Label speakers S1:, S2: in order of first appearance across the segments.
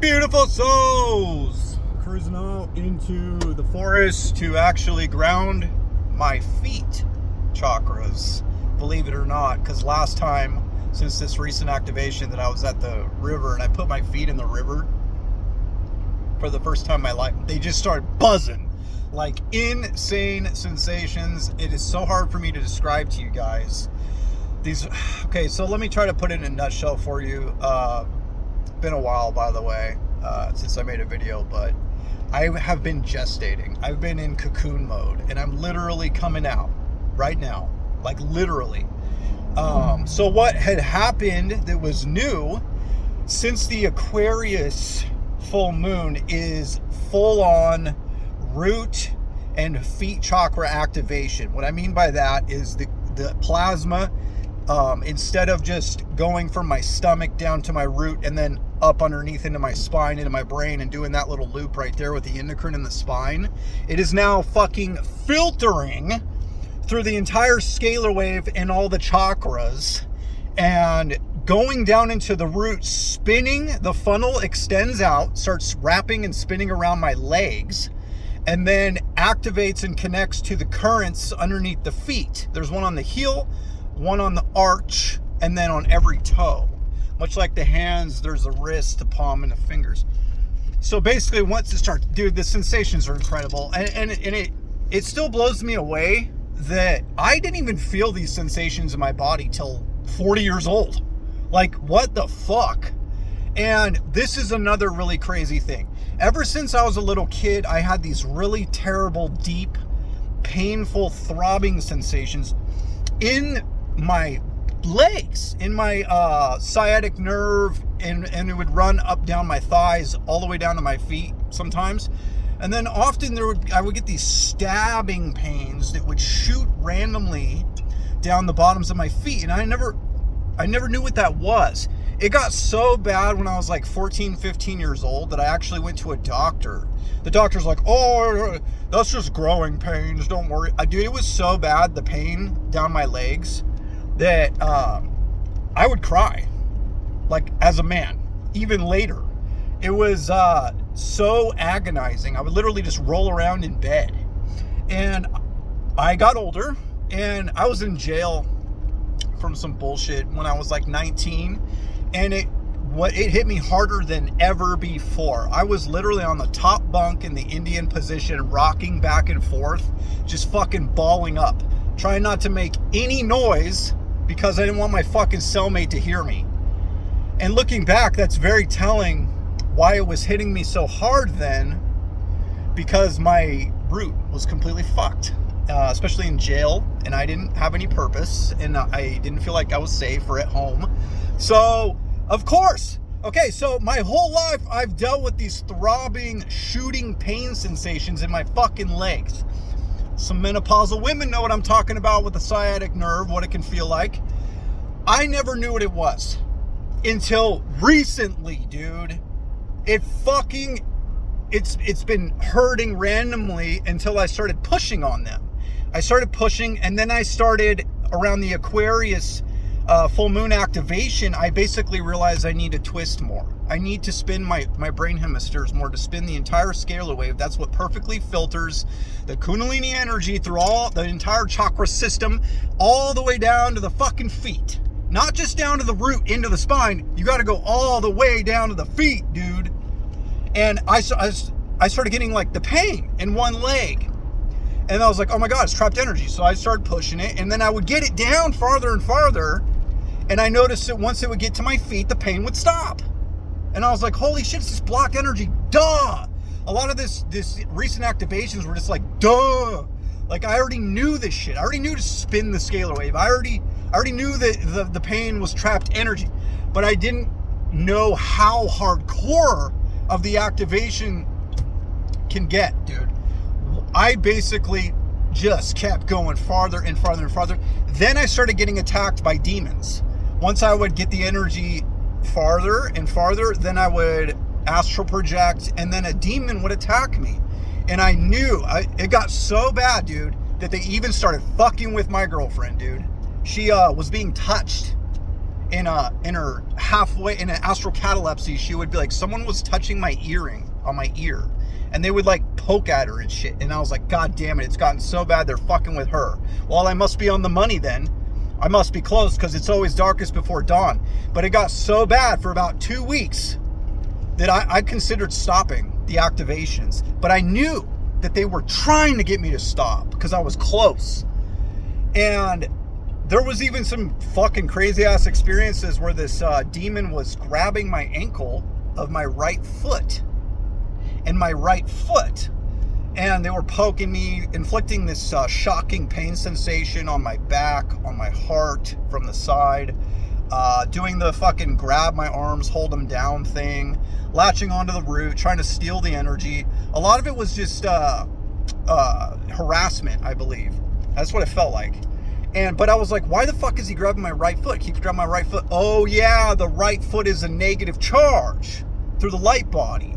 S1: Beautiful souls! Cruising out into the forest to actually ground my feet chakras, believe it or not, because last time, since this recent activation, that I was at the river and I put my feet in the river for the first time in my life, they just started buzzing. Like insane sensations. It is so hard for me to describe to you guys. Okay, so let me try to put it in a nutshell for you. Been a while, by the way, since I made a video, but I have been gestating. I've been in cocoon mode, and I'm literally coming out right now, like literally. So what had happened that was new since the Aquarius full moon is full-on root and feet chakra activation. What I mean by that is the plasma, instead of just going from my stomach down to my root and then up underneath into my spine, into my brain, and doing that little loop right there with the endocrine in the spine, it is now fucking filtering through the entire scalar wave and all the chakras and going down into the root, spinning. The funnel extends out, starts wrapping and spinning around my legs, and then activates and connects to the currents underneath the feet. There's one on the heel, one on the arch, and then on every toe. Much like the hands, there's the wrist, the palm, and the fingers. So basically, once it starts, dude, the sensations are incredible. And it still blows me away that I didn't even feel these sensations in my body till 40 years old. Like, what the fuck? And this is another really crazy thing. Ever since I was a little kid, I had these really terrible, deep, painful, throbbing sensations in my legs, in my sciatic nerve, and it would run up down my thighs all the way down to my feet sometimes. And then often I would get these stabbing pains that would shoot randomly down the bottoms of my feet, and I never knew what that was. It got so bad when I was like 14, 15 years old that I actually went to a doctor. The doctor's like, oh, that's just growing pains, don't worry. Dude, it was so bad, the pain down my legs, that I would cry, like, as a man, even later. It was so agonizing. I would literally just roll around in bed. And I got older, and I was in jail from some bullshit when I was like 19, and it hit me harder than ever before. I was literally on the top bunk in the Indian position, rocking back and forth, just fucking bawling up, trying not to make any noise because I didn't want my fucking cellmate to hear me. And looking back, that's very telling why it was hitting me so hard then, because my root was completely fucked. Especially in jail, and I didn't have any purpose, and I didn't feel like I was safe or at home. So, of course, okay, so my whole life I've dealt with these throbbing, shooting pain sensations in my fucking legs. Some menopausal women know what I'm talking about with the sciatic nerve, what it can feel like. I never knew what it was until recently, dude. It's been hurting randomly until I started pushing on them. I started pushing, and then I started around the Aquarius full moon activation. I basically realized I need to twist more. I need to spin my brain hemispheres more, to spin the entire scalar wave. That's what perfectly filters the Kundalini energy through all the entire chakra system, all the way down to the fucking feet. Not just down to the root, into the spine. You got to go all the way down to the feet, dude. And I started getting like the pain in one leg. And I was like, oh my God, it's trapped energy. So I started pushing it, and then I would get it down farther and farther. And I noticed that once it would get to my feet, the pain would stop. And I was like, holy shit, it's just blocked energy. Duh. A lot of this recent activations were just like, duh. Like, I already knew this shit. I already knew to spin the scalar wave. I already knew that the pain was trapped energy. But I didn't know how hardcore of the activation can get, dude. I basically just kept going farther and farther and farther. Then I started getting attacked by demons. Once I would get the energy farther and farther, then I would astral project, and then a demon would attack me. And I knew, it got so bad, dude, that they even started fucking with my girlfriend, dude. She was being touched in her halfway, in an astral catalepsy, she would be like, someone was touching my earring on my ear, and they would like poke at her and shit. And I was like, God damn it, it's gotten so bad they're fucking with her. Well, I must be on the money then. I must be close, because it's always darkest before dawn. But it got so bad for about 2 weeks that I considered stopping the activations. But I knew that they were trying to get me to stop because I was close. And there was even some fucking crazy ass experiences where this demon was grabbing my ankle of my right foot and my right foot. And they were poking me, inflicting this shocking pain sensation on my back, on my heart, from the side. Doing the fucking grab my arms, hold them down thing. Latching onto the root, trying to steal the energy. A lot of it was just harassment, I believe. That's what it felt like. But I was like, why the fuck is he grabbing my right foot? Keeps grabbing my right foot. Oh yeah, the right foot is a negative charge through the light body.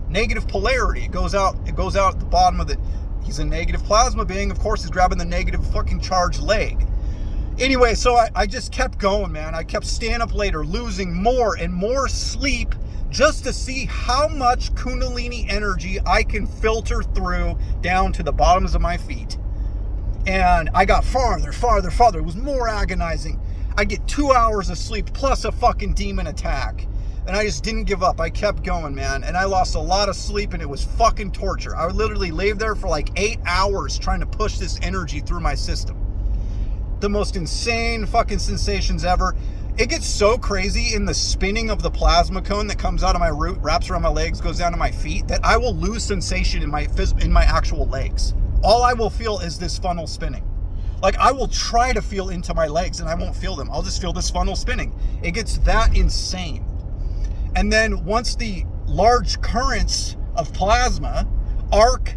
S1: Negative polarity. It goes out at the bottom of the... He's a negative plasma being. Of course, he's grabbing the negative fucking charged leg. Anyway, so I just kept going, man. I kept staying up later, losing more and more sleep just to see how much Kundalini energy I can filter through down to the bottoms of my feet. And I got farther. It was more agonizing. I get 2 hours of sleep plus a fucking demon attack. And I just didn't give up. I kept going, man. And I lost a lot of sleep, and it was fucking torture. I literally lay there for like 8 hours trying to push this energy through my system. The most insane fucking sensations ever. It gets so crazy in the spinning of the plasma cone that comes out of my root, wraps around my legs, goes down to my feet, that I will lose sensation in my actual legs. All I will feel is this funnel spinning. Like, I will try to feel into my legs and I won't feel them. I'll just feel this funnel spinning. It gets that insane. And then once the large currents of plasma arc,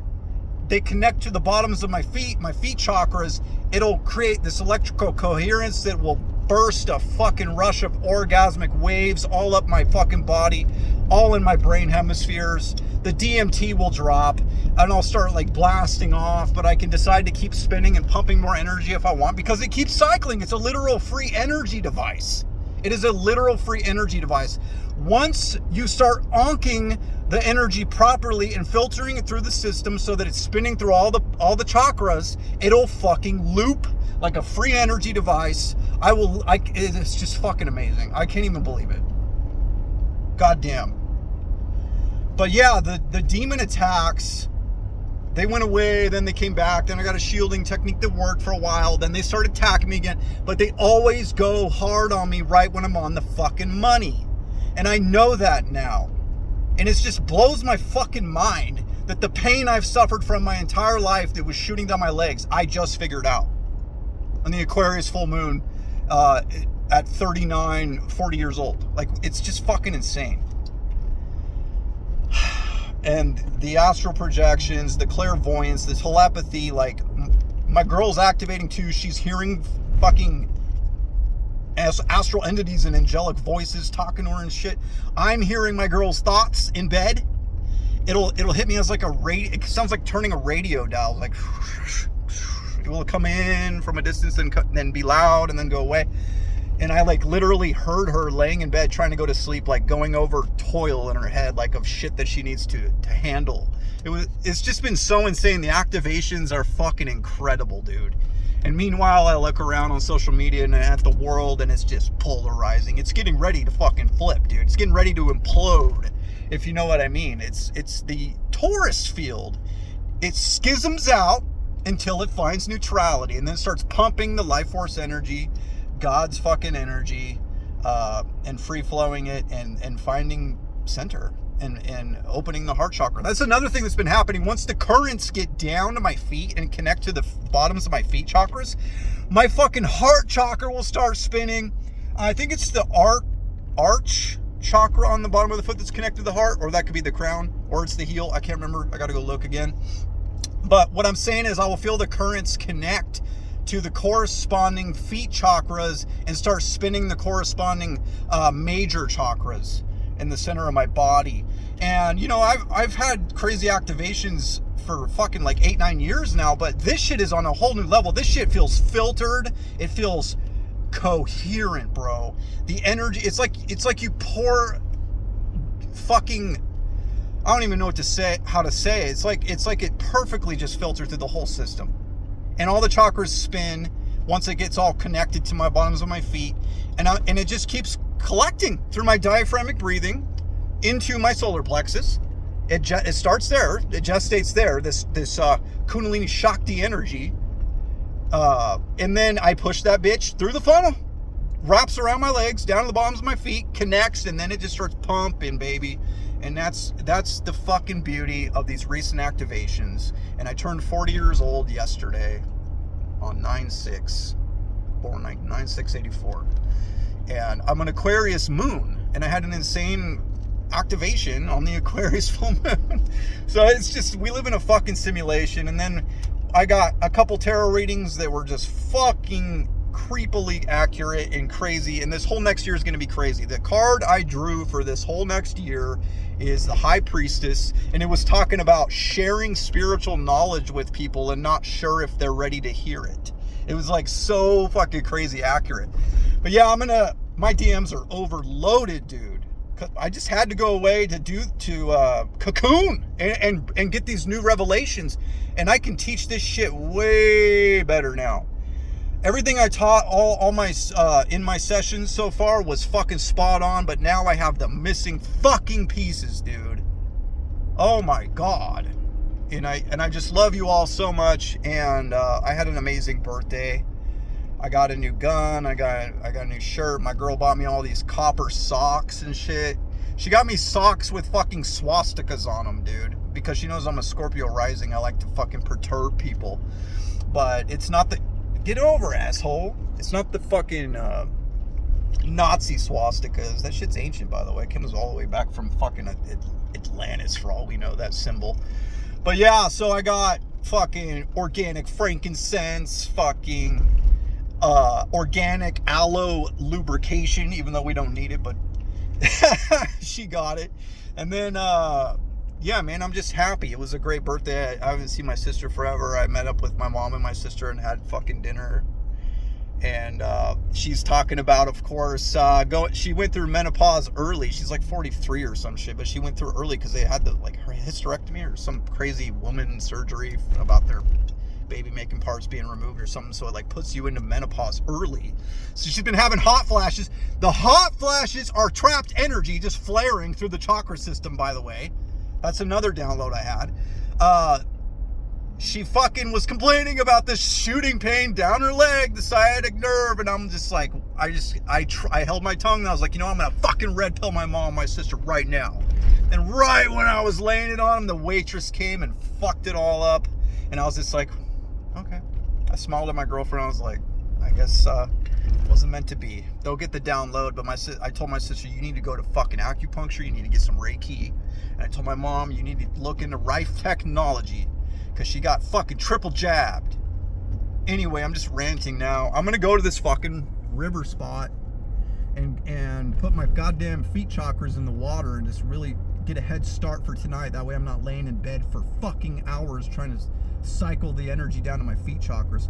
S1: they connect to the bottoms of my feet chakras, it'll create this electrical coherence that will burst a fucking rush of orgasmic waves all up my fucking body, all in my brain hemispheres. The DMT will drop and I'll start like blasting off, but I can decide to keep spinning and pumping more energy if I want, because it keeps cycling. It's a literal free energy device. It is a literal free energy device. Once you start onking the energy properly and filtering it through the system so that it's spinning through all the chakras, it'll fucking loop like a free energy device. It's just fucking amazing. I can't even believe it. Goddamn. But yeah, the demon attacks, they went away, then they came back, then I got a shielding technique that worked for a while, then they started attacking me again, but they always go hard on me right when I'm on the fucking money. And I know that now. And it just blows my fucking mind that the pain I've suffered from my entire life that was shooting down my legs, I just figured out. On the Aquarius full moon at 39, 40 years old. Like, it's just fucking insane. And the astral projections, the clairvoyance, the telepathy, like, my girl's activating too. She's hearing fucking astral entities and angelic voices talking to her and shit. I'm hearing my girl's thoughts in bed. It'll hit me as like a radio. It sounds like turning a radio dial. Like, it will come in from a distance and then be loud and then go away. And I like literally heard her laying in bed trying to go to sleep, like going over toil in her head, like of shit that she needs to handle. It's just been so insane. The activations are fucking incredible, dude. And meanwhile, I look around on social media and at the world, and it's just polarizing. It's getting ready to fucking flip, dude. It's getting ready to implode, if you know what I mean. It's the Taurus field. It schisms out until it finds neutrality, and then starts pumping the life force energy, God's fucking energy, and free-flowing it, and finding center, and opening the heart chakra. That's another thing that's been happening. Once the currents get down to my feet and connect to the bottoms of my feet chakras, my fucking heart chakra will start spinning. I think it's the arch chakra on the bottom of the foot that's connected to the heart, or that could be the crown, or it's the heel. I can't remember. I gotta go look again. But what I'm saying is I will feel the currents connect to the corresponding feet chakras and start spinning the corresponding major chakras in the center of my body. And you know, I've had crazy activations for fucking like 8-9 years now, but this shit is on a whole new level. This shit feels filtered. It feels coherent, bro. The energy, it's like you pour fucking, I don't even know how to say it. It's like it perfectly just filters through the whole system. And all the chakras spin once it gets all connected to my bottoms of my feet. And it just keeps collecting through my diaphragmatic breathing into my solar plexus. It starts there. It gestates there, this Kundalini Shakti energy. And then I push that bitch through the funnel, wraps around my legs, down to the bottoms of my feet, connects, and then it just starts pumping, baby. And that's the fucking beauty of these recent activations. And I turned 40 years old yesterday on 9/6, born 9/6/84. And I'm an Aquarius moon, and I had an insane activation on the Aquarius full moon. So it's just, we live in a fucking simulation. And then I got a couple tarot readings that were just fucking creepily accurate and crazy, and this whole next year is going to be crazy. The card I drew for this whole next year is the High Priestess, and it was talking about sharing spiritual knowledge with people and not sure if they're ready to hear it. It was like so fucking crazy accurate. But yeah, my DMs are overloaded, dude. I just had to go away to cocoon and get these new revelations, and I can teach this shit way better now. Everything I taught all my in my sessions so far was fucking spot on, but now I have the missing fucking pieces, dude. Oh my god. And I just love you all so much, and I had an amazing birthday. I got a new gun, I got a new shirt. My girl bought me all these copper socks and shit. She got me socks with fucking swastikas on them, dude, because she knows I'm a Scorpio rising. I like to fucking perturb people. But it's not the, get over, asshole. It's not the fucking Nazi swastikas. That shit's ancient, by the way. It comes all the way back from fucking Atlantis, for all we know, that symbol. But yeah, so I got fucking organic frankincense, fucking organic aloe lubrication, even though we don't need it, but she got it. And then yeah, man, I'm just happy. It was a great birthday. I haven't seen my sister forever. I met up with my mom and my sister and had fucking dinner. And she's talking about, of course, she went through menopause early. She's like 43 or some shit, but she went through early because they had her hysterectomy or some crazy woman surgery about their baby making parts being removed or something. So it puts you into menopause early. So she's been having hot flashes. The hot flashes are trapped energy just flaring through the chakra system, by the way. That's another download I had. She fucking was complaining about this shooting pain down her leg, the sciatic nerve, and I'm just like, I held my tongue and I was like, you know, I'm gonna fucking red pill my mom and my sister right now. And right when I was laying it on them, the waitress came and fucked it all up. And I was just like, okay. I smiled at my girlfriend. I was like, I guess it wasn't meant to be. They'll get the download, but I told my sister, you need to go to fucking acupuncture. You need to get some Reiki. And I told my mom, you need to look into Rife Technology, because she got fucking triple jabbed. Anyway, I'm just ranting now. I'm going to go to this fucking river spot and put my goddamn feet chakras in the water and just really get a head start for tonight. That way I'm not laying in bed for fucking hours trying to cycle the energy down to my feet chakras.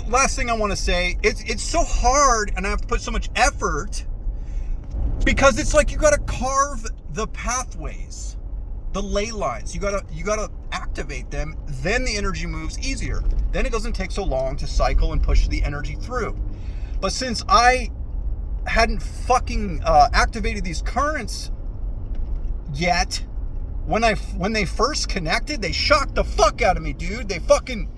S1: Last thing I want to say, it's so hard and I have to put so much effort because it's like you got to carve the pathways, the ley lines. You gotta activate them. Then the energy moves easier. Then it doesn't take so long to cycle and push the energy through. But since I hadn't fucking activated these currents yet, when they first connected, they shocked the fuck out of me, dude. They fucking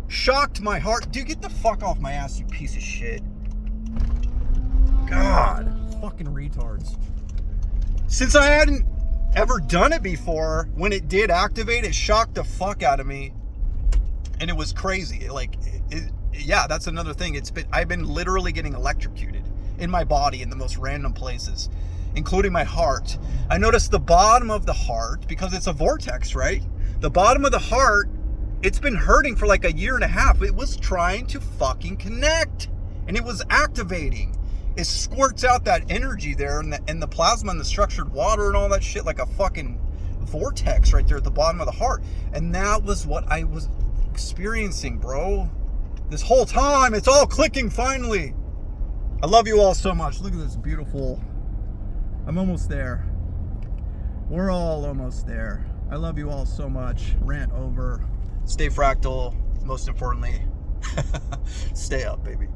S1: shocked my heart. Dude, get the fuck off my ass, you piece of shit. God, fucking retards. Since I hadn't ever done it before, when it did activate, it shocked the fuck out of me, and it was crazy. Yeah, that's another thing. I've been literally getting electrocuted in my body in the most random places, including my heart. I noticed the bottom of the heart, because it's a vortex, right? The bottom of the heart, it's been hurting for like a year and a half. It was trying to fucking connect, and it was activating. It squirts out that energy there, and the plasma and the structured water and all that shit like a fucking vortex right there at the bottom of the heart. And that was what I was experiencing, bro. This whole time, it's all clicking finally. I love you all so much. Look at this beautiful. I'm almost there. We're all almost there. I love you all so much. Rant over. Stay fractal. Most importantly, stay up, baby.